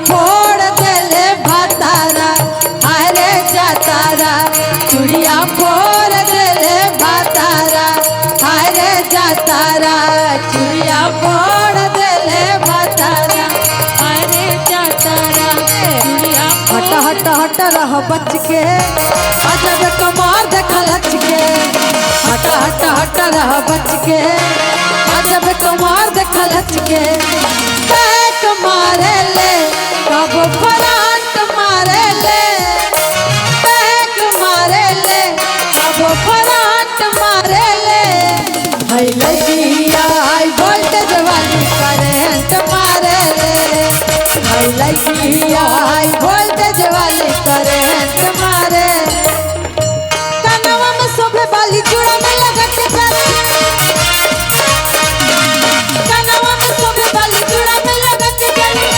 फोड़ देले भातारा अरे जातारा चूड़िया फोड़ देले भातारा अरे जातारा चूड़िया फोड़ देले भातारा अरे जातारा चूड़िया हट हट हट रह बच के अजब कमार देखा लच के हट हट हट रह बच के अजब कमार देखा लच के मारे ले कब फराट मारे ले बैक मारे ले कब फराट मारे ले हाई लगिया हाई वोल्टेज वाली करंट मारे ले हाई लगिया हाई वोल्टेज वाली करंट मारे कनवा में शोभे वाली चूड़ा में लगा के करे कनवा में शोभे वाली चूड़ा में लगा के करे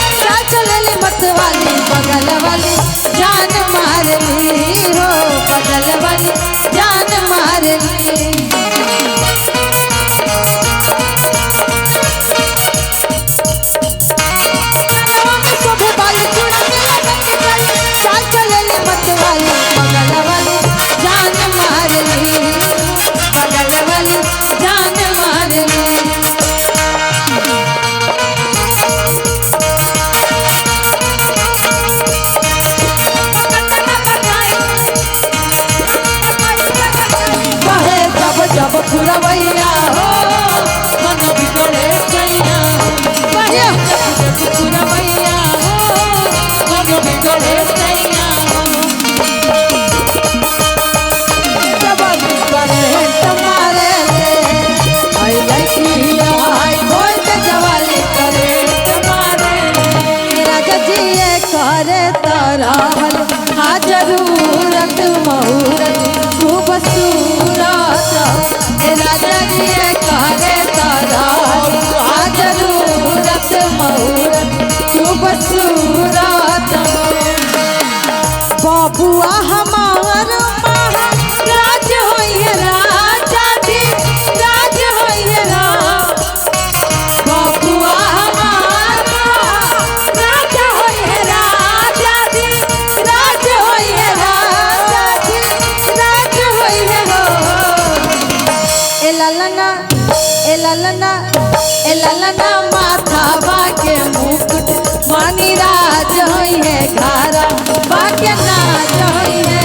ए ललना माथावा के मुकुट मणि राज होई है घारा बाके नाज होई है।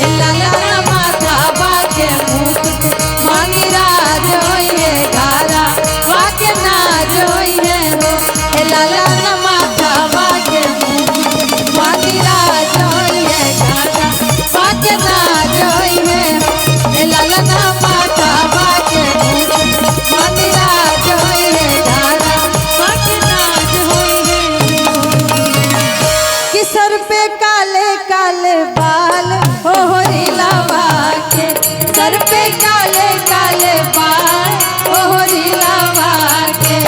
ए ललना माथावा के मुकुट मणि राज होई है घारा बाके नाज होई है हो। ए ललना माथावा के मुकुट मणि राज होई है घारा बाके नाज होई है। ए ललना माथावा के मुकुट मणि राज होई है घारा बाके नाज होई है। कि सर पे काले काले बाल हो रीलावा के सर पे काले काले बाल हो रीलावा के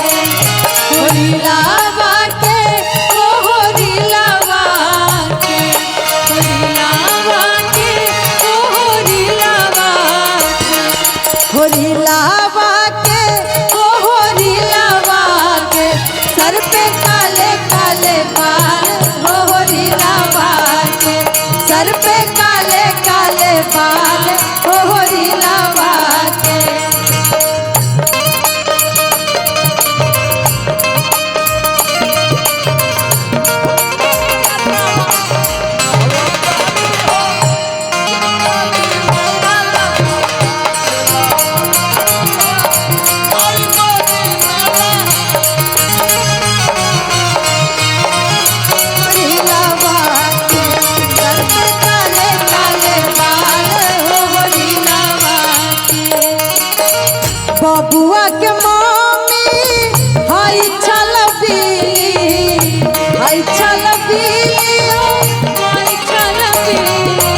हो रीलावा के हो रीलावा के हो रीलावा के हो रीलावा के हो रीलावा के हो रीलावा के सर पे काले काले बाल हो रीलावा के सर पे काले काले बाल हो रीलावा के। रीलावा के सर पे काले काले बाल हो रीलावा के। बबुआ के मम्मी हाय छलबीली हाय छलबीली ओ हाय छलबीली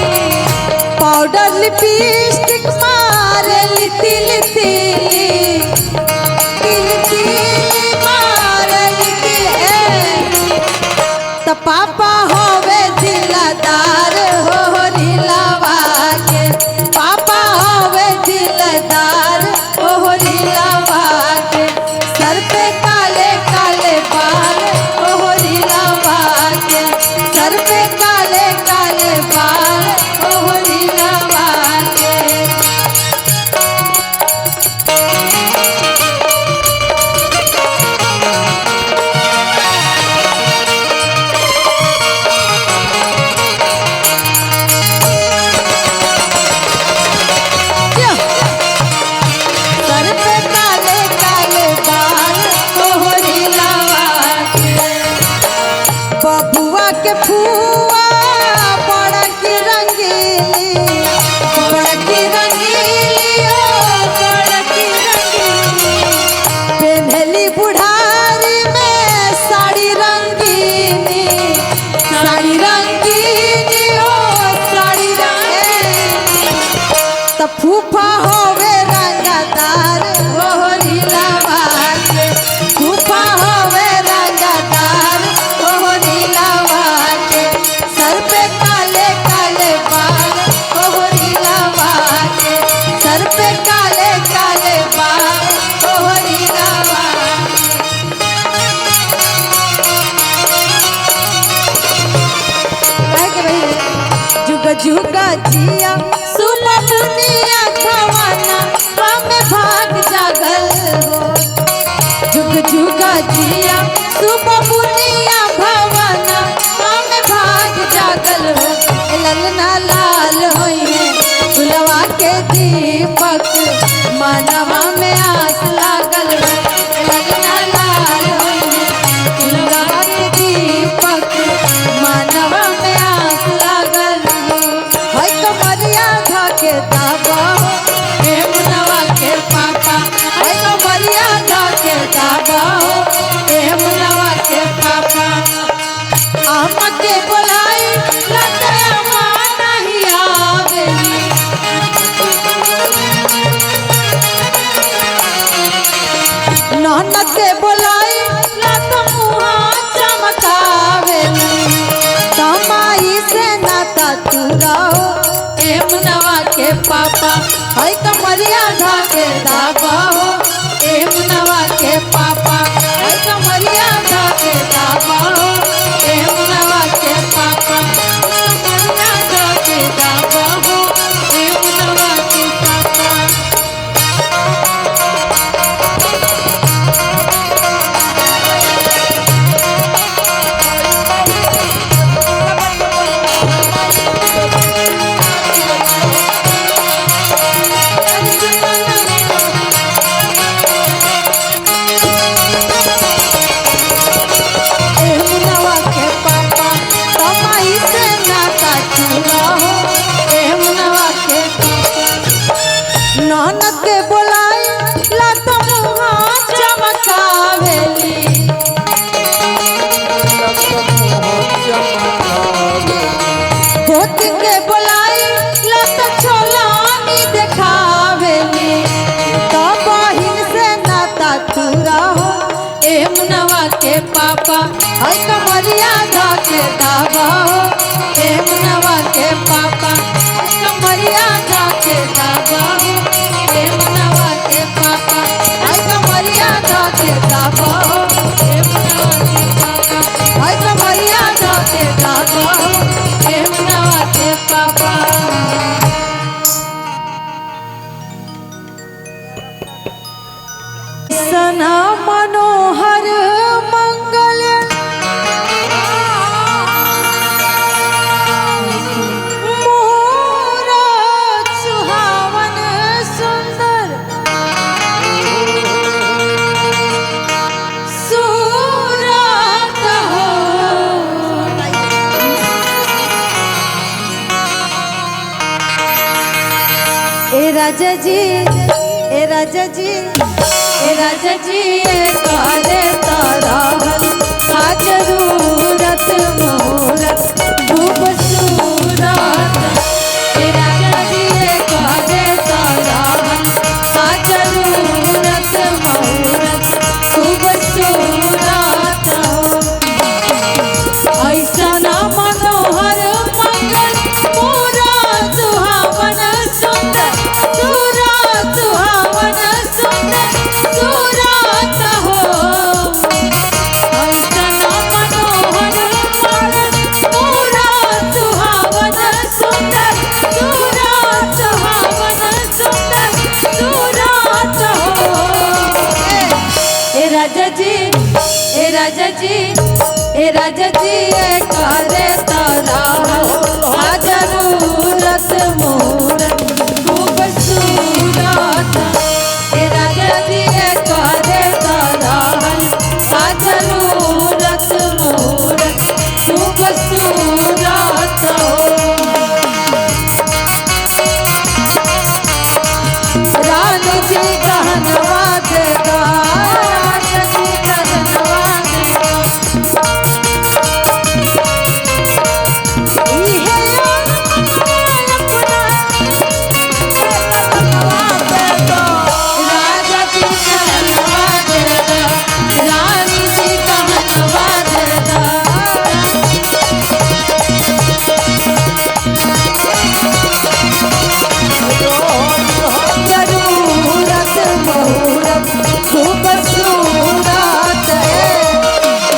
पाउडर लिपस्टिक मारे तिली तिली तिली तिली मारे तिली त पापा होवे दिलदार हो रीलावा के पापा होवे दिलदार हो रीलावा के सर पे काले काले बाल हो रीलावा के सर पे काले काले बाल हो रीलावा के। सर पे काले काले बाल हो रीलावा के। बबुआ के फुआ बड़ा की रंगीली बड़ा की रंगीली ओ बड़ा की रंगीली पेन्हली बुढ़ारी में साड़ी रंगीनी साड़ी रंगीनी ओ साड़ी रंगीनी त फूफा होवे रंगदार हो रीलावा के फूफा होवे रंगदार हो रीलावा के सर पे काले काले बाल हो रीलावा के सर पे काले काले बाल हो रीलावा जुग जुग जिया सुना दुनिया खवाना हमें भाग जागल हो जुग जुग जिया सुबह बुनिया भवाना हमें भाग जागल हो। ए ललना लाल होई है फुलवा के दीपक मानवा में आस लागल हो। ए ललना लाल होई है फुलवा के दीपक मानवा में आस लागल हो। हाय कमरिया धाके दाबा हो ए मुनवा के पापा हाय कमरिया धाके दाबा हो ए मुनवा के पापा आमा के बोलाई लतवा नहीं आवेली ननद के बोलाई लत मुहा चमकावेली तमाई से नाता तुराओ ए मुनवा के पापा हाय कमरिया धाके दाबा हो ए मुनवा के पापा हाय कमरिया धाके दाबा हो ए मुनवा के पापा कमरिया धाके दाबा हो ए मुनवा के पापा। पापा है कमरिया धके दाबा हो ए मनवा के पापा है कमरिया धके दाबा हो ए मनवा के पापा है कमरिया धके दाबा हो ए मनवा के पापा है कमरिया धके दाबा हो ए मनवा के पापा। सना मनोहर मंगल मूरत सुहावन सुंदर सूरत हो ए राजा जी ए राजा जी ए राजा जी काले तारा आ जरूरत मुहूर्त खूबसूरत ए राजा जी काले तारा आ जरूरत मुहूर्त खूबसूरत ऐसा ना मनोहर मंगल पूरा सुहावन सुंदर सूरत सुहावन सुंदर सूरत हो ऐसा ना मनोहर मंगल पूरा सुहावन सुंदर सूरत सुहावन सुंदर सूरत हो ए राजा जी ए राजा जी ए राजा जी काले तारा आ जरूरत